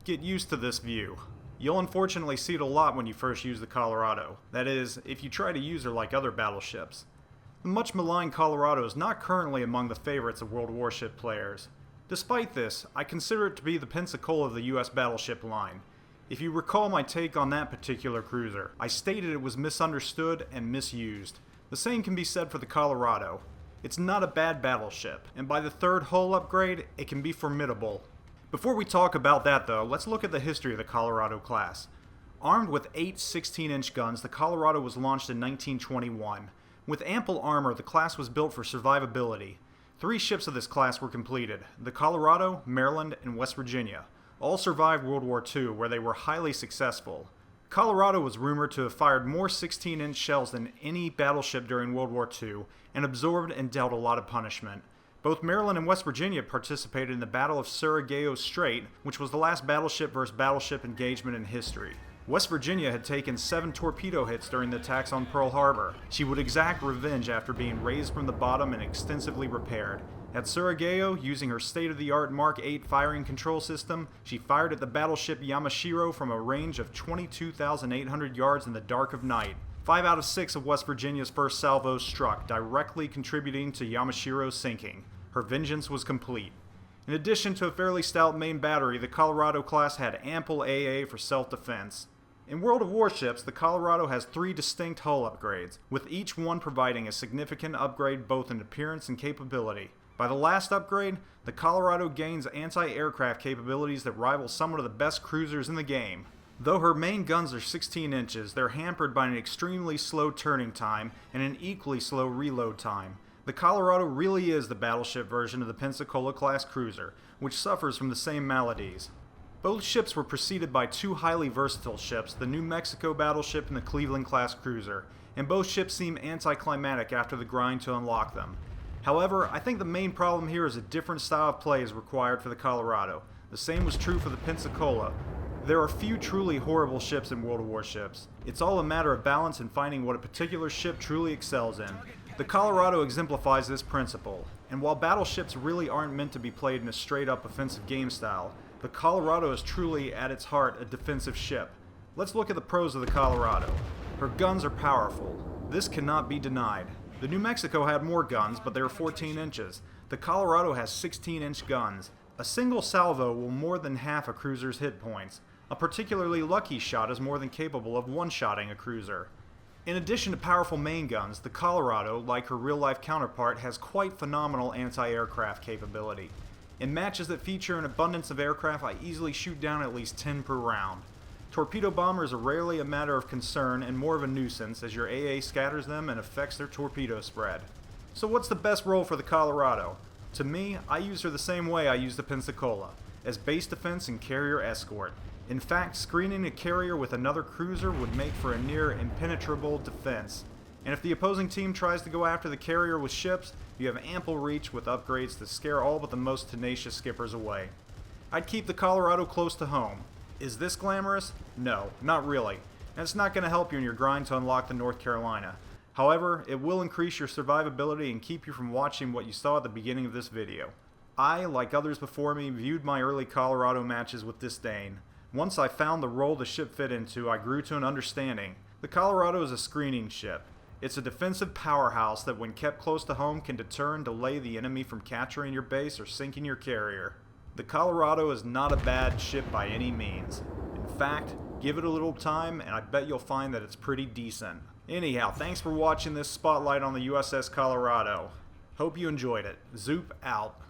Get used to this view. You'll unfortunately see it a lot when you first use the Colorado. That is, if you try to use her like other battleships. The much maligned Colorado is not currently among the favorites of World Warship players. Despite this, I consider it to be the Pensacola of the US battleship line. If you recall my take on that particular cruiser, I stated it was misunderstood and misused. The same can be said for the Colorado. It's not a bad battleship, and by the third hull upgrade, it can be formidable. Before we talk about that though, let's look at the history of the Colorado class. Armed with 8 16-inch guns, the Colorado was launched in 1921. With ample armor, the class was built for survivability. 3 ships of this class were completed: the Colorado, Maryland, and West Virginia. All survived World War II, where they were highly successful. Colorado was rumored to have fired more 16-inch shells than any battleship during World War II, and absorbed and dealt a lot of punishment. Both Maryland and West Virginia participated in the Battle of Sarajevo Strait, which was the last battleship versus battleship engagement in history. West Virginia had taken 7 torpedo hits during the attacks on Pearl Harbor. She would exact revenge after being raised from the bottom and extensively repaired. At Sarajevo, using her state-of-the-art Mark 8 firing control system, she fired at the battleship Yamashiro from a range of 22,800 yards in the dark of night. 5 out of 6 of West Virginia's first salvos struck, directly contributing to Yamashiro's sinking. Her vengeance was complete. In addition to a fairly stout main battery, the Colorado class had ample AA for self-defense. In World of Warships, the Colorado has 3 distinct hull upgrades, with each one providing a significant upgrade both in appearance and capability. By the last upgrade, the Colorado gains anti-aircraft capabilities that rival some of the best cruisers in the game. Though her main guns are 16 inches, they're hampered by an extremely slow turning time and an equally slow reload time. The Colorado really is the battleship version of the Pensacola class cruiser, which suffers from the same maladies. Both ships were preceded by 2 highly versatile ships, the New Mexico battleship and the Cleveland class cruiser, and both ships seem anticlimactic after the grind to unlock them. However, I think the main problem here is a different style of play is required for the Colorado. The same was true for the Pensacola. There are few truly horrible ships in World of Warships. It's all a matter of balance and finding what a particular ship truly excels in. The Colorado exemplifies this principle, and while battleships really aren't meant to be played in a straight-up offensive game style, the Colorado is truly, at its heart, a defensive ship. Let's look at the pros of the Colorado. Her guns are powerful. This cannot be denied. The New Mexico had more guns, but they were 14 inches. The Colorado has 16-inch guns. A single salvo will more than half a cruiser's hit points. A particularly lucky shot is more than capable of one-shotting a cruiser. In addition to powerful main guns, the Colorado, like her real-life counterpart, has quite phenomenal anti-aircraft capability. In matches that feature an abundance of aircraft, I easily shoot down at least 10 per round. Torpedo bombers are rarely a matter of concern and more of a nuisance as your AA scatters them and affects their torpedo spread. So what's the best role for the Colorado? To me, I use her the same way I use the Pensacola, as base defense and carrier escort. In fact, screening a carrier with another cruiser would make for a near impenetrable defense. And if the opposing team tries to go after the carrier with ships, you have ample reach with upgrades to scare all but the most tenacious skippers away. I'd keep the Colorado close to home. Is this glamorous? No, not really. And it's not going to help you in your grind to unlock the North Carolina. However, it will increase your survivability and keep you from watching what you saw at the beginning of this video. I, like others before me, viewed my early Colorado matches with disdain. Once I found the role the ship fit into, I grew to an understanding. The Colorado is a screening ship. It's a defensive powerhouse that when kept close to home can deter and delay the enemy from capturing your base or sinking your carrier. The Colorado is not a bad ship by any means. In fact, give it a little time and I bet you'll find that it's pretty decent. Anyhow, thanks for watching this spotlight on the USS Colorado. Hope you enjoyed it. Zoop out.